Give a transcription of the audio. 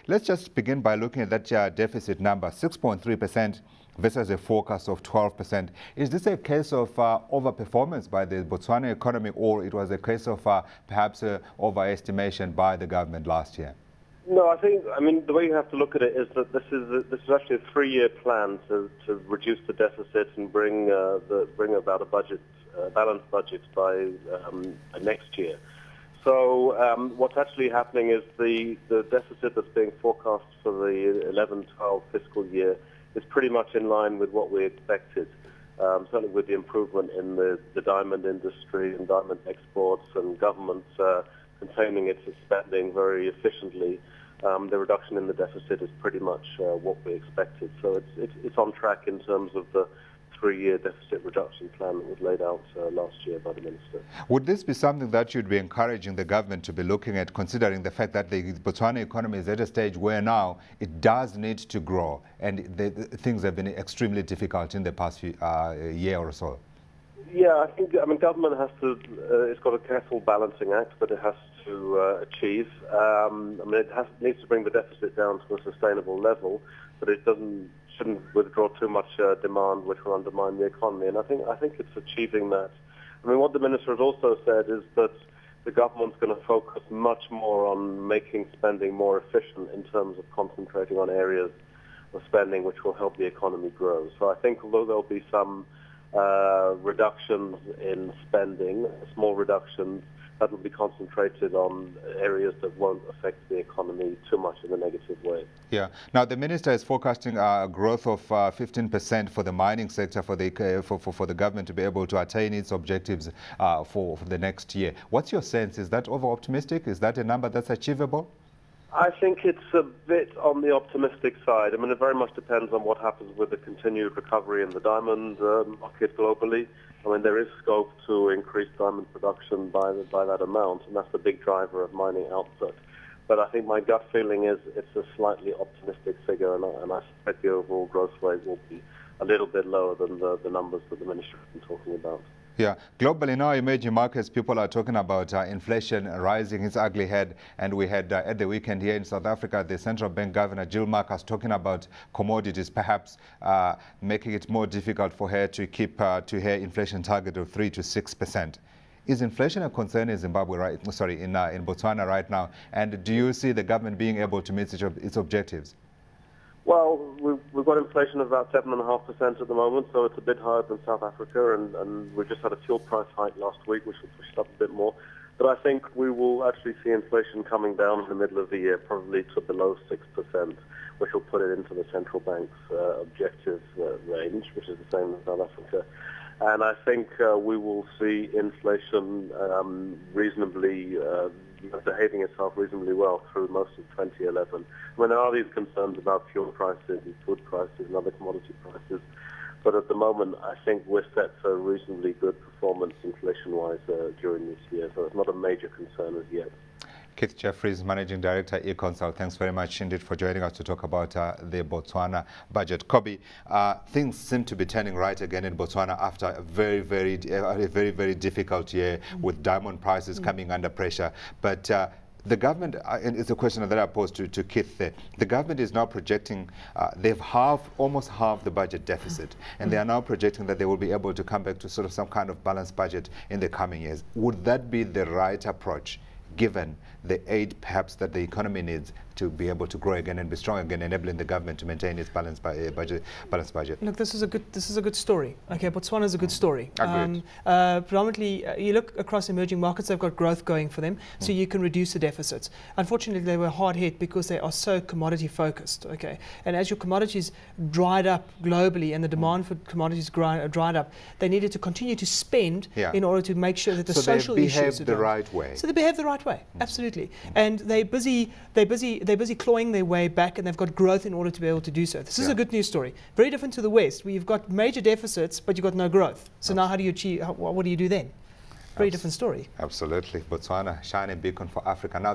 Let's just begin by looking at that deficit number, 6.3% versus a forecast of 12%. Is this a case of overperformance by the Botswana economy, or it was a case of perhaps overestimation by the government last year? No, I mean, the way you have to look at it is that this is actually a 3-year plan to reduce the deficit and bring about a balanced budget by next year. So what's actually happening is the deficit that's being forecast for the 11-12 fiscal year is pretty much in line with what we expected. Certainly with the improvement in the diamond industry and diamond exports and government containing its spending very efficiently, the reduction in the deficit is pretty much what we expected. So it's on track in terms of the 3-year deficit reduction plan that was laid out last year by the Minister. Would this be something that you'd be encouraging the government to be looking at, considering the fact that the Botswana economy is at a stage where now it does need to grow, and the things have been extremely difficult in the past year or so? Yeah, I mean, government has to, it's got a careful balancing act that it has to achieve. I mean, it needs to bring the deficit down to a sustainable level, but it shouldn't withdraw too much demand, which will undermine the economy. And I think it's achieving that. I mean, what the Minister has also said is that the government's going to focus much more on making spending more efficient in terms of concentrating on areas of spending which will help the economy grow. So I think although there'll be some reductions in spending, small reductions, that will be concentrated on areas that won't affect the economy too much in a negative way. Yeah. Now, the Minister is forecasting a growth of 15% for the mining sector for the government to be able to attain its objectives for the next year. What's your sense? Is that over-optimistic? Is that a number that's achievable? I think it's a bit on the optimistic side. I mean, it very much depends on what happens with the continued recovery in the diamond market globally. I mean, there is scope to increase diamond production by that amount, and that's the big driver of mining output. But I think my gut feeling is it's a slightly optimistic figure, and I suspect the overall growth rate will be a little bit lower than the numbers that the Minister has been talking about. Yeah, globally now, emerging markets, people are talking about inflation rising its ugly head. And we had at the weekend here in South Africa, the central bank governor, Jill Marcus, talking about commodities, perhaps making it more difficult for her to keep to her inflation target of 3 to 6%. Is inflation a concern in Zimbabwe, in Botswana right now? And do you see the government being able to meet its objectives? Well, we've got inflation of about 7.5% at the moment, so it's a bit higher than South Africa, and we just had a fuel price hike last week, which will push it up a bit more. But I think we will actually see inflation coming down in the middle of the year, probably to below 6%, which will put it into the central bank's objective range, which is the same as South Africa. And I think we will see inflation reasonably behaving itself reasonably well through most of 2011. I mean, there are these concerns about fuel prices and food prices and other commodity prices, but at the moment I think we're set for reasonably good performance inflation-wise during this year, so it's not a major concern as yet. Keith Jefferis, Managing Director, Econsult, thanks very much indeed for joining us to talk about the Botswana budget. Kobe, things seem to be turning right again in Botswana after a very, very difficult year with diamond prices coming under pressure. But the government, and it's a question that I posed to Keith there, the government is now projecting, they've almost halved the budget deficit, and they are now projecting that they will be able to come back to sort of some kind of balanced budget in the coming years. Would that be the right approach, given the aid perhaps that the economy needs to be able to grow again and be strong again, enabling the government to maintain its balanced budget? Look, this is a good story. Okay, Botswana is a good story. Predominantly, you look across emerging markets; they've got growth going for them, so you can reduce the deficits. Unfortunately, they were hard hit because they are so commodity focused. Okay, and as your commodities dried up globally and the demand for commodities dried up, they needed to continue to spend in order to make sure that the social issues they behaved the right way. So they behave the right way, absolutely. And they're busy clawing their way back, and they've got growth in order to be able to do so. This is a good news story. Very different to the West, where you've got major deficits, but you've got no growth. So now how do you achieve, what do you do then? Very different story. Absolutely. Botswana, shining beacon for Africa. Now,